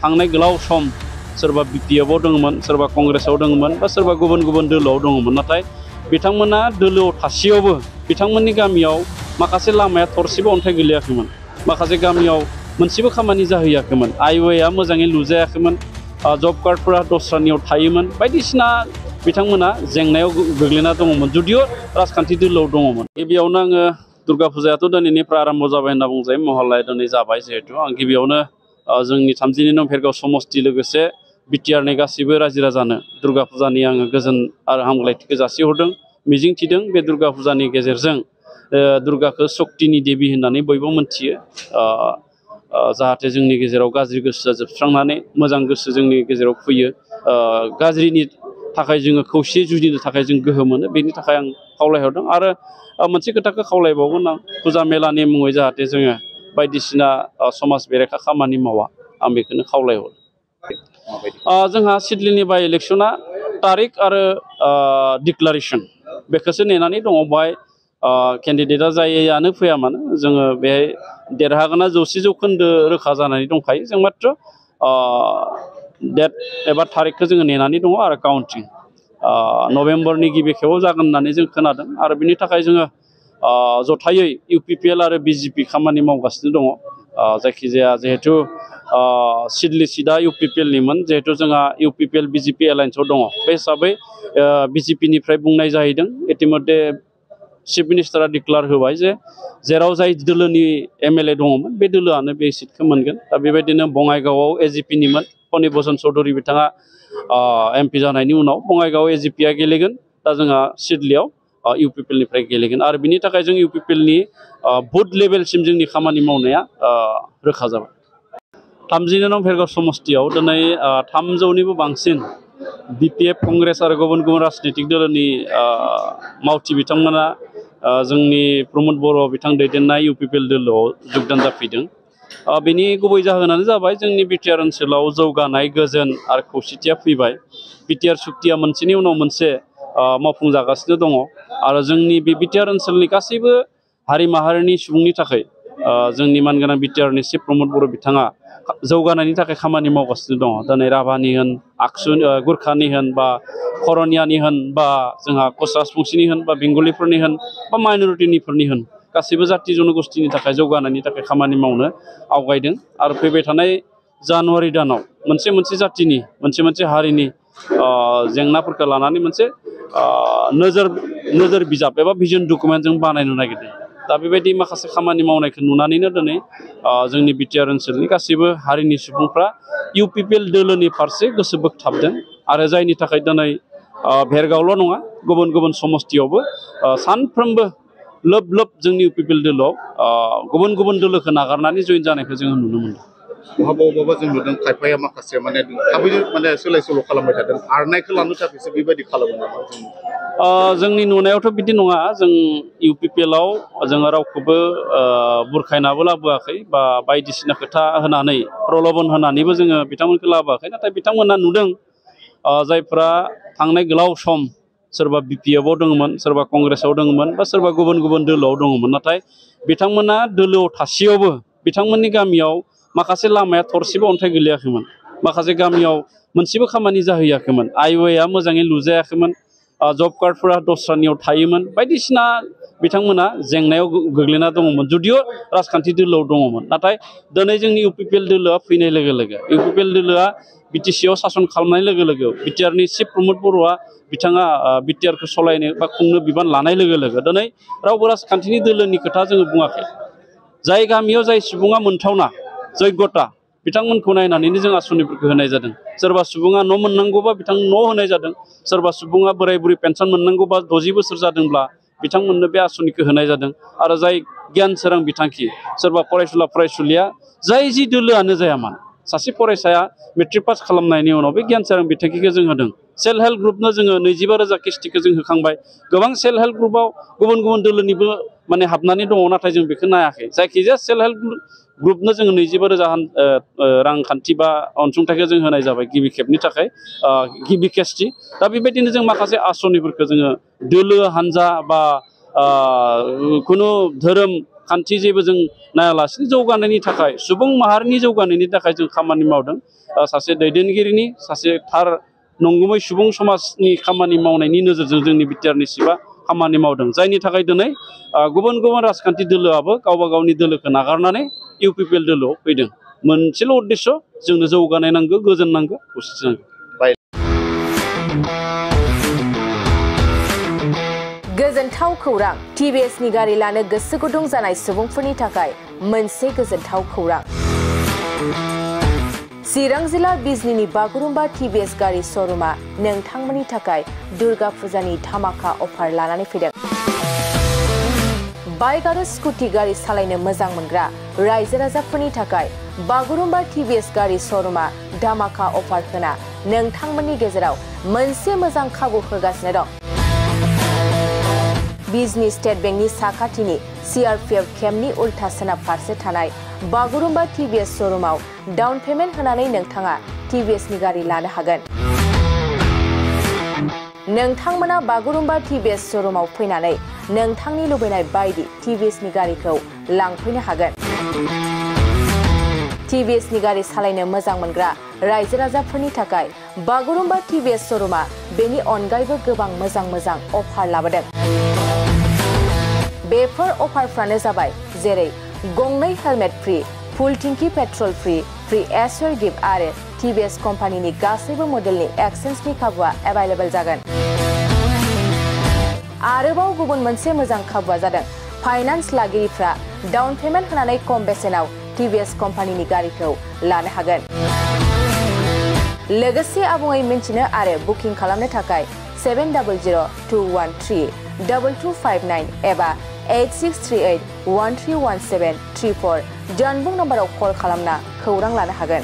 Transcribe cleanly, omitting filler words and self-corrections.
थांनाय गोलाव सम सोरबा बिपिएफआव दङमोन सोरबा कंग्रेसआव दङमोन बा सोरबा गुबुन गुबुन दोलोआव दङमोन नाथाय बिथांमोना दोलोआव थासेयावबो बिथांमोननि गामियाव माखासे लामाया थरसेबो अन्थाइ गोलैयाखैमोन माखासे गामियाव मोनसेबो खामानि जाहैयाखैमोन आइवेआ मोजाङै लुजायाखैमोन जब कार्डफोरा दस्रानियाव थायोमोन बायदिसिना बिथांमोना जेंनायाव गोग्लैना दङमोन जुदिअ राजखान्थि दोलोआव दङमोन गिबियावनो आङो दुर्गा फुजायाथ' दिनैनिफ्राय आरम्भ जाबाय होनना बुंजायो महल्लाया दिनै जाबाय जिहेतु आं गिबियावनो जोंनि 32 नं भेरगाव समस्ति लोगोसे बिटिआरनि गासैबो रायजो राजानो दुर्गा फुजानि आङो गोजोन आरो हामलायथिखौ जासिहरदों मिजिंथिदों बे दुर्गा फुजानि गेजेरजों दुर्गाखौ शक्तिनि देबी होननानै बयबो मोनथियो जाहाथे जोंनि गेजेराव गाज्रि गोसोआ जोबस्रांनानै मोजां गोसो जोंनि गेजेराव फैयो गाज्रिनि थाखाय जोङो खौसेयै जुजिनो थाखाय जों गोहो मोनो बेनि थाखाय आं खावलायहरदों आरो मोनसे खोथाखौ खावलायबावगोन आं फुजा मेलानि मुङै जाहाथे जोङो बायदिसिना समाज बेरेखा खामानि मावा आं बेखौनो खावलायहरो जोंहा सिडलिनि बाय इलेक्शना तारिख आरो डिक्लारेसन बेखौसो नेनानै दङ बेवहाय केन्डिडेटआ जायआनो फैया मानो जोङो बेहाय देरहागोना 100% रोखा जानानै दंखायो जों मात्र डेट एबा तारिखखौ जोङो नेनानै दङ आरो काउन्टिं नभेम्बरनि गिबि खेबाव जागोन होननानै जों खोनादों आरो बिनि थाखाय जोङो जथायै इउपिपिएल आरो बिजेपि खामानि मावगासिनो दङ जायखिजाया जिहेतु सिडली सिदा इउपिपिएलनिमोन जिहेतु जोंहा इउपिपिएल बिजेपि एलायन्सआव दङ बे हिसाबै बिजेपिनिफ्राय बुंनाय जाहैदों इतिमध्ये चिफ मिनिस्टारा डिक्लार होबाय जे जेराव जाय दोलोनि एमएलए दङमोन बे दोलोआनो बे सिटखौ मोनगोन दा बेबायदिनो बङाइगावआव एजिपिनिमोन फणिभूषण चौधुरी बिथाङा एमपि जानायनि उनाव बङाइगाव एजिपिआ गेलेगोन दा जोंहा सिडलीयाव इउपिपिएलनिफ्राय गेलेगोन आरो बिनि थाखाय जों इउपिपिएलनि बुथ लेभेलसिम जोंनि खामानि मावनाया रोखा जाबाय 32 नं भेरगाव समस्तियाव दिनै 300निबो बांसिन बिपिएफ कंग्रेस आरो गुबुन गुबुन राजनीतिक दोलोनि मावथि बिथांमोना जोंनि प्रमद बर' बिथां दैदेननाय इउपिपिएल दोलोआव जगदान जाफैदों बेनि गुबै जाहोनानो जाबाय जोंनि बिटिआर ओनसोलाव जौगानाय गोजोन आरो खौसेथिया फैबाय बिटिआर सुक्तिया मोनसेनि उनाव मोनसे मावफुंजागासिनो दङ आरो जोंनि बे बिटिआर ओनसोलनि गासैबो हारि माहारिनि सुबुंनि थाखाय जोंनि मानगोनां बिटिआरनि चिफ प्रमद बर' बिथाङा जौगानायनि थाखाय खामानि मावगासिनो दङ दिनै राभानि होन आक्सु गुरखानि होन बा करनियानि होन बा जोंहा कच राजबंसिनि होन बा बेंगलिफोरनि होन बा माइनरिटिनिफोरनि होन गासैबो जाथि जनगोष्ठीनि थाखाय जौगानायनि थाखाय खामानि मावनो आवगायदों आरो फैबाय थानाय जानुवारि दानाव मोनसे जाथिनि मोनसे हारिनि जेंनाफोरखौ लानानै मोनसे नोजोर बिजाब एबा भिजन डकुमेन्ट जों बानायनो नागिरदों दा बेबायदि माखासे खामानि मावनायखौ नुनानैनो दिनै जोंनि बिटिआर ओनसोलनि गासैबो हारिनि सुबुंफ्रा इउपिपिएल दोलोनि फारसे गोसो बोगथाबदों आरो जायनि थाखाय दिनै भेरगावल' नङा गुबुन गुबुन समस्तियावबो सानफ्रोमबो लोब जोंनि इउपिपिएल दोलोआव गुबुन गुबुन दोलोखौ नागारनानै जइन जानायखौ जोङो नुनो मोनदों बहाबा जों नुदों खायफाया माखासे थाबैनो सोलाय सोल' खालामबाय थादों आरनायखौ लानो थाखायसो बेबायदि खालामो नामा जोंनि नुनायावथ' बिदि नङा जों इउपिपिएलआव जोङो रावखौबो बुरखायनाबो लाबोआखै बा बायदिसिना खोथा होनानै प्रलबन होनानैबो जोङो बिथांमोनखौ लाबोआखै नाथाय बिथांमोना नुदों जायफ्रा थांनाय गोलाव सम सोरबा बिपिएफआव दङमोन सोरबा कंग्रेसआव दङमोन बा सोरबा गुबुन गुबुन दोलोआव दङमोन नाथाय बिथांमोना दोलोआव थासेयावबो बिथांमोननि गामियाव माखासे लामाया थरसेबो अन्थाइ गोलैयाखैमोन माखासे गामियाव मोनसेबो खामानि जाहैयाखैमोन आइवेआ मोजाङै लुजायाखैमोन जब कार्डफोरा दस्रानियाव थायोमोन बायदिसिना बिथांमोना जेंनायाव गोग्लैना दङमोन जुदिअ राजखान्थि दोलोआव दङमोन नाथाय दिनै जोंनि इउपिपिएल दोलोआ फैनाय लोगो लोगो इउपिपिएल दोलोआ बिटिसिआव सासन खालामनाय लोगो लोगो बिटिआरनि चिफ प्रमद बर'आ बिथाङा बिटिआरखौ सालायनो बा खुंनो बिबान लानाय लोगो लोगो दिनै रावबो राजखान्थिनि दोलोनि खोथा जोङो बुङाखै जाय गामियाव जाय सुबुङा मोनथावना जग्यता बिथांमोनखौ नायनानैनो जों आसनिफोरखौ होनाय जादों सोरबा सुबुङा न' मोननांगौबा बिथां न' होनाय जादों सोरबा सुबुङा बोराय बुरै पेन्सन मोननांगौबा 60 बोसोर जादोंब्ला बिथांमोननो बे आसनिखौ होनाय जादों आरो जाय गियान सोरां बिथांखि सोरबा फरायसुलिया जाय जि दोलोआनो जाया मानो सासे फरायसाया मेट्रिक पास खालामनायनि उनाव बे गियान सोरां बिथांखिखौ जों होदों सेल्फ हेल्प ग्रुपनो जोङो 25,000 किस्तिखौ जों होखांबाय गोबां सेल्फ हेल्प ग्रुपआव गुबुन गुबुन दोलोनिबो हाबनानै दङ नाथाय जों बेखौ नायाखै जायखिजाया सेल्फ हेल्प ग्रुपनो जोङो 25,000 रांखान्थि बा अनसुंथाइखौ जों होनाय जाबाय गिबि खेबनि थाखाय गिबि खेबथि दा बेबायदिनो जों माखासे आसनिफोरखौ जोङो दोलो हानजा बा खुनु धोरोम खान्थि जेबो जों नायालासिनो जौगानायनि थाखाय सुबुं माहारिनि जौगानायनि थाखाय जों खामानि मावदों सासे दैदेनगिरिनि सासे थार नंगुबै सुबुं समाजनि खामानि मावनायनि नोजोरजों जोंनि बिटिआरनि सिबा खामानि मावदों जायनि थाखाय दिनै गुबुन गुबुन राजखान्थि दोलोआबो गावबा गावनि दोलोखौ नागारनानै इउपिपिएल दोलोआव फैदों मोनसेल' उद्देश्य जोंनो जौगानाय नांगौ गोजोन नांगौ खौसेथि नांगौ गोजोनथाव खौरां टिभिएसनि गारि लानो गोसो गुदुं जानाय सुबुंफोरनि थाखाय मोनसे गोजोनथाव खौरां चिरां जिल्ला बिजनीनि बागुरुम्बा टिभिएस गारि श'रुमा नोंथांमोननि थाखाय दुर्गा फुजानि धामाका अफार लानानै फैदों बाइक आरो स्कुटि गारि सालायनो मोजां मोनग्रा रायजो राजाफोरनि थाखाय बागुरुम्बा टिभिएस गारि श'रुमा धामाका अफार होना नोंथांमोननि गेजेराव मोनसे मोजां खाबु होगासिनो दं बिजनी स्टेट बेंकनि साखाथिनि सीआरपीएफ केम्पनि उल्था सोनाब फारसे थानाय बागुरुम्बा टिभिएस श'रुमाव डाउन पेमेन्ट होनानै नोंथाङा टिभिएसनि गारि लानो हागोन नोंथांमोना बागुरुम्बा टिभिएस श'रुमाव फैनानै नोंथांनि लुबैनाय बायदि टिभिएसनि गारिखौ लांफैनो हागोन टिभिएसनि गारि सालायनो मोजां मोनग्रा रायजो राजाफोरनि थाखाय बागुरुम्बा टिभिएस श'रुमा बेनि अनगायैबो गोबां मोजां अफार लाबोदों बेफोर अफारफ्रानो जाबाय जेरै गंनै हेलमेट फ्री फुल टिंकी पेट्रल फ्री एसवेर गिफ्ट आरो टिभिएस कम्पानिनि गासैबो मडेलनि एक्सचेन्जनि खाबुआ एभेलेबल जागोन आरोबाव गुबुन मोनसे मोजां खाबुआ जादों फाइनान्स लागिरिफ्रा डाउन पेमेन्ट होनानै खम बेसेनाव टिभिएस कम्पानिनि गारिखौ लानो हागोन लोगोसे आबुङै मिन्थिनो आरो बुकिं खालामनो थाखाय 7002132259 एबा 8638131734 जानबुं नम्बराव कल खालामना खौरां लानो हागोन